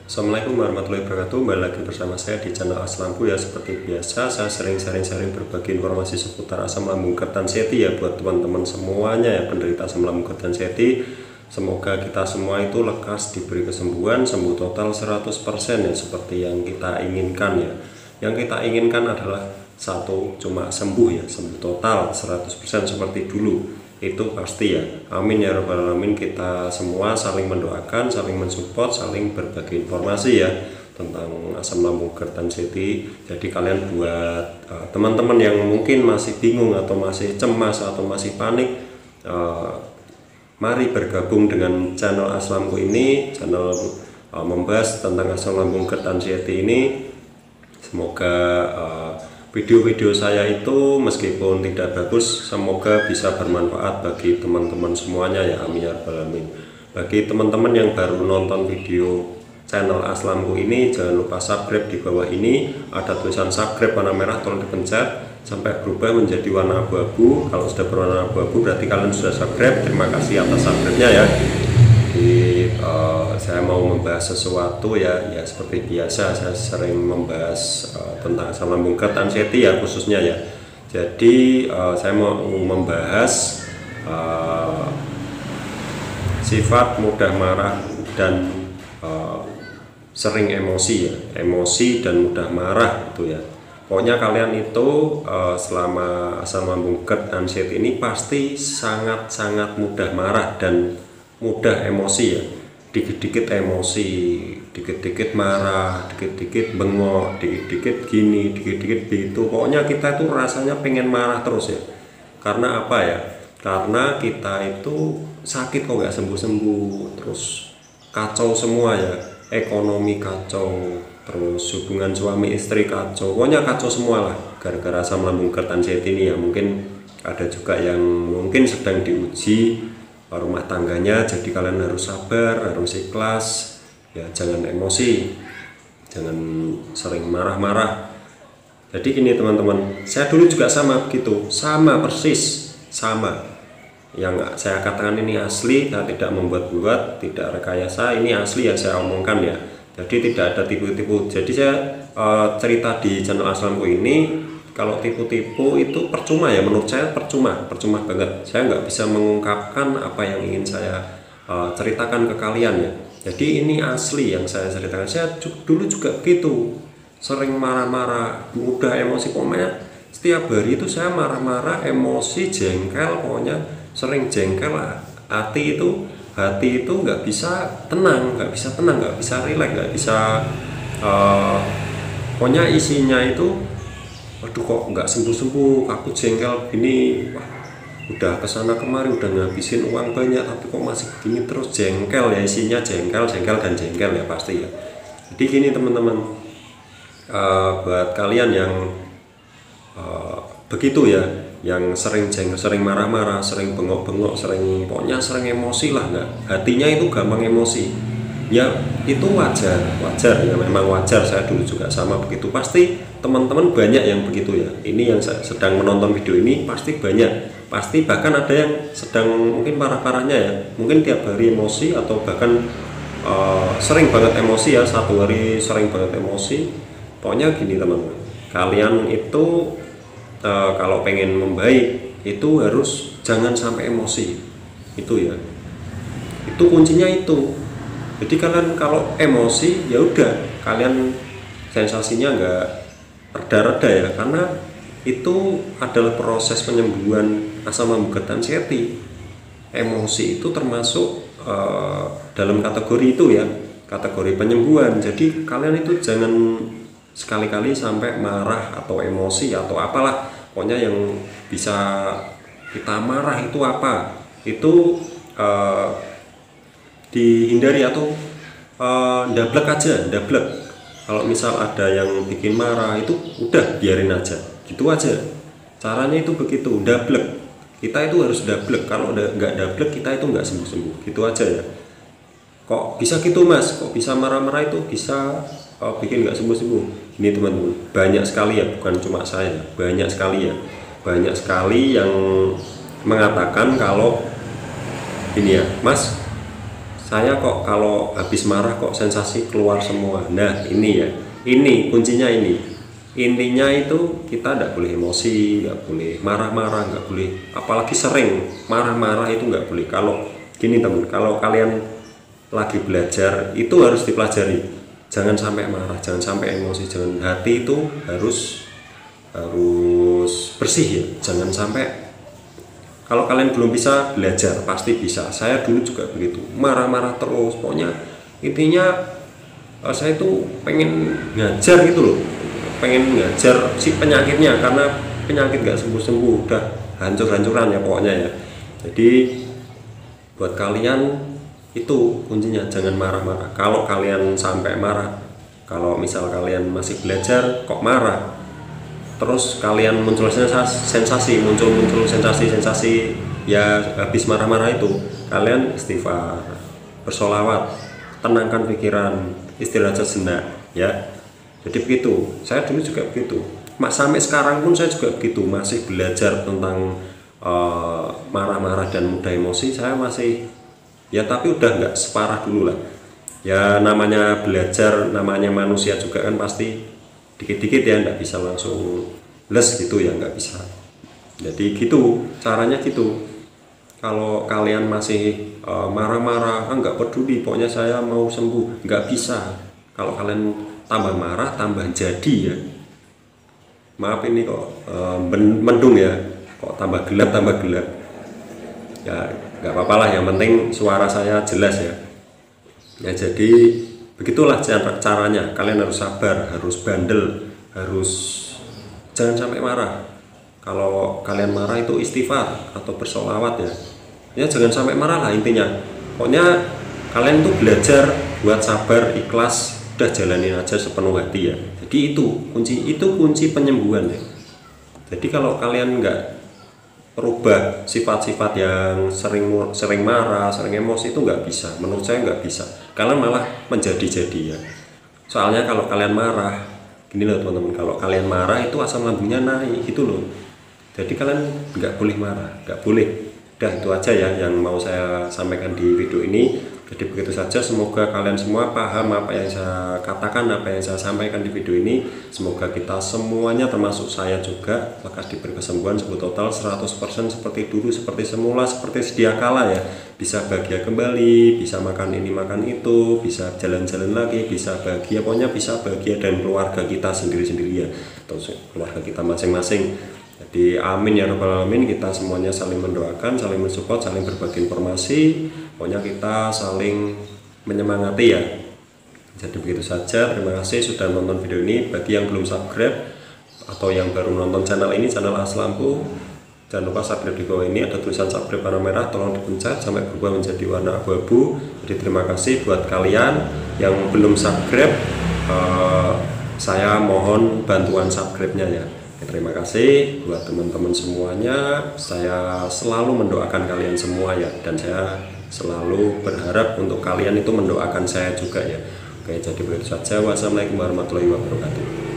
Assalamualaikum warahmatullahi wabarakatuh. Kembali lagi bersama saya di channel Aslamku ya. Seperti biasa saya sering sharing berbagi informasi seputar asam lambung Kertanseti ya buat teman-teman semuanya ya penderita asam lambung Kertanseti. Semoga kita semua itu lekas diberi kesembuhan, sembuh total 100% ya seperti yang kita inginkan ya. Yang kita inginkan adalah satu, cuma sembuh ya, sembuh total 100% seperti dulu. Itu pasti ya, amin ya rabbal alamin. Kita semua saling mendoakan, saling mensupport, saling berbagi informasi ya tentang asam lambung Kertanseti. Jadi kalian buat teman-teman yang mungkin masih bingung atau masih cemas atau masih panik, mari bergabung dengan channel Aslamku ini, channel membahas tentang asam lambung Kertanseti ini. Semoga video-video saya itu meskipun tidak bagus, semoga bisa bermanfaat bagi teman-teman semuanya ya, amin ya rabbal alamin. Bagi teman-teman yang baru nonton video channel Aslamku ini, jangan lupa subscribe. Di bawah ini ada tulisan subscribe warna merah, tolong dipencet sampai berubah menjadi warna abu-abu. Kalau sudah berwarna abu-abu berarti kalian sudah subscribe. Terima kasih atas subscribe-nya ya. Saya mau membahas sesuatu ya seperti biasa saya sering membahas tentang asam lambung Kertanseti ya khususnya ya. Jadi saya mau membahas sifat mudah marah dan sering emosi ya, emosi dan mudah marah itu ya. Pokoknya kalian itu selama asam lambung Kertanseti ini pasti sangat mudah marah dan mudah emosi ya, dikit-dikit emosi, dikit-dikit marah, dikit-dikit bengok, dikit-dikit gini, dikit-dikit begitu. Pokoknya kita itu rasanya pengen marah terus ya. Karena apa ya? Karena kita itu sakit kok nggak sembuh-sembuh, terus kacau semua ya, ekonomi kacau, terus hubungan suami istri kacau, pokoknya kacau semua lah gara-gara asam lambung Kertanseti ini ya. Mungkin ada juga yang mungkin sedang diuji rumah tangganya, jadi kalian harus sabar, harus ikhlas ya, jangan emosi, jangan sering marah-marah. Jadi gini teman-teman, saya dulu juga sama begitu, sama persis, sama yang saya katakan ini asli, saya tidak membuat-buat, tidak rekayasa, ini asli yang saya omongkan ya. Jadi tidak ada tipu-tipu. Jadi saya cerita di channel Aslamku ini, kalau tipu-tipu itu percuma ya, menurut saya percuma banget. Saya nggak bisa mengungkapkan apa yang ingin saya ceritakan ke kalian ya. Jadi ini asli yang saya ceritakan. Saya dulu juga begitu, sering marah-marah, mudah emosi. Pokoknya setiap hari itu saya marah-marah, emosi, jengkel, pokoknya sering jengkel. Hati itu nggak bisa tenang, nggak bisa rileks, nggak bisa pokoknya isinya itu, waduh kok nggak sembuh-sembuh, aku jengkel gini, wah udah kesana kemari, udah ngabisin uang banyak tapi kok masih begini terus. Jengkel ya, isinya jengkel dan jengkel ya pasti ya. Jadi gini teman-teman, buat kalian yang begitu ya, yang sering jengkel, sering marah-marah, sering bengok-bengok, pokoknya sering emosi lah, nggak, hatinya itu gampang emosi ya, itu wajar ya, memang wajar. Saya dulu juga sama begitu, pasti teman-teman banyak yang begitu ya. Ini yang sedang menonton video ini pasti banyak, pasti bahkan ada yang sedang mungkin parah-parahnya ya, mungkin tiap hari emosi atau bahkan sering banget emosi ya, satu hari sering banget emosi. Pokoknya gini teman-teman, kalian itu kalau pengen membaik itu harus jangan sampai emosi itu ya, itu kuncinya itu. Jadi kalian kalau emosi ya udah, kalian sensasinya nggak reda-reda ya, karena itu adalah proses penyembuhan asam lambung Kertanseti. Emosi itu termasuk dalam kategori itu ya, kategori penyembuhan. Jadi kalian itu jangan sekali-kali sampai marah atau emosi atau apalah, pokoknya yang bisa kita marah itu apa, itu dihindari atau ndablek aja, ndablek. Kalau misal ada yang bikin marah itu udah biarin aja, gitu aja. Caranya itu begitu, ndablek. Kita itu harus ndablek. Kalau nggak ndablek kita itu nggak sembuh-sembuh, gitu aja ya. Kok bisa gitu mas? Kok bisa marah-marah itu bisa bikin nggak sembuh-sembuh? Ini teman-teman, banyak sekali ya, bukan cuma saya, banyak sekali ya, banyak sekali yang mengatakan kalau ini ya mas, saya kok kalau habis marah kok sensasi keluar semua. Nah ini ya, ini kuncinya ini. Intinya itu kita tidak boleh emosi, nggak boleh marah-marah, nggak boleh, apalagi sering marah-marah itu nggak boleh. Kalau gini teman, kalau kalian lagi belajar itu harus dipelajari. Jangan sampai marah, jangan sampai emosi, jangan, hati itu harus bersih ya. Jangan sampai, kalau kalian belum bisa belajar, pasti bisa. Saya dulu juga begitu, marah-marah terus. Pokoknya intinya saya itu pengen ngajar gitu loh, pengen ngajar si penyakitnya, karena penyakit gak sembuh-sembuh, udah hancur-hancuran ya pokoknya ya. Jadi buat kalian itu kuncinya, jangan marah-marah. Kalau kalian sampai marah, kalau misal kalian masih belajar kok marah, terus kalian muncul sensasi, muncul sensasi ya habis marah-marah itu, kalian istighfar, bersolawat, tenangkan pikiran, istirahat sejenak ya. Jadi begitu, saya dulu juga begitu, sampai sekarang pun saya juga begitu, masih belajar tentang marah-marah dan mudah emosi. Saya masih ya, tapi udah nggak separah dulu lah ya. Namanya belajar, namanya manusia juga kan pasti dikit-dikit ya, nggak bisa langsung les gitu ya, nggak bisa. Jadi gitu caranya gitu. Kalau kalian masih marah-marah, nggak peduli, pokoknya saya mau sembuh, nggak bisa. Kalau kalian tambah marah tambah jadi ya, maaf ini kok mendung ya, kok tambah gelap ya, nggak apa-apa lah, yang penting suara saya jelas ya. Ya jadi begitulah caranya. Kalian harus sabar, harus bandel, harus jangan sampai marah. Kalau kalian marah itu istighfar atau bersolawat ya. Ya jangan sampai marah lah intinya. Pokoknya kalian tuh belajar buat sabar, ikhlas, udah jalanin aja sepenuh hati ya. Jadi itu kunci penyembuhan ya. Jadi kalau kalian nggak merubah sifat-sifat yang sering marah, sering emosi, itu nggak bisa. Menurut saya nggak bisa. Kalian malah menjadi-jadi ya. Soalnya kalau kalian marah, gini loh teman-teman, kalau kalian marah itu asam lambungnya naik gitu loh. Jadi kalian nggak boleh marah, nggak boleh. Udah itu aja ya yang mau saya sampaikan di video ini. Jadi begitu saja, semoga kalian semua paham apa yang saya katakan, apa yang saya sampaikan di video ini. Semoga kita semuanya, termasuk saya juga, lekas diberi kesembuhan sebut total 100% seperti dulu, seperti semula, seperti sedia kala ya. Bisa bahagia kembali, bisa makan ini makan itu, bisa jalan-jalan lagi, bisa bahagia, pokoknya bisa bahagia dan keluarga kita sendiri-sendiri ya, atau keluarga kita masing-masing. Jadi amin ya rabbal alamin. Kita semuanya saling mendoakan, saling mensupport, saling berbagi informasi, pokoknya kita saling menyemangati ya. Jadi begitu saja, terima kasih sudah nonton video ini. Bagi yang belum subscribe atau yang baru nonton channel ini, channel Aslampu, jangan lupa subscribe. Di bawah ini ada tulisan subscribe warna merah, tolong dipencet sampai berubah menjadi warna abu-abu. Jadi terima kasih buat kalian yang belum subscribe, saya mohon bantuan subscribe-nya ya. Terima kasih buat teman-teman semuanya. Saya selalu mendoakan kalian semua ya, dan saya selalu berharap untuk kalian itu mendoakan saya juga ya. Oke, jadi begitu saja. Wassalamualaikum warahmatullahi wabarakatuh.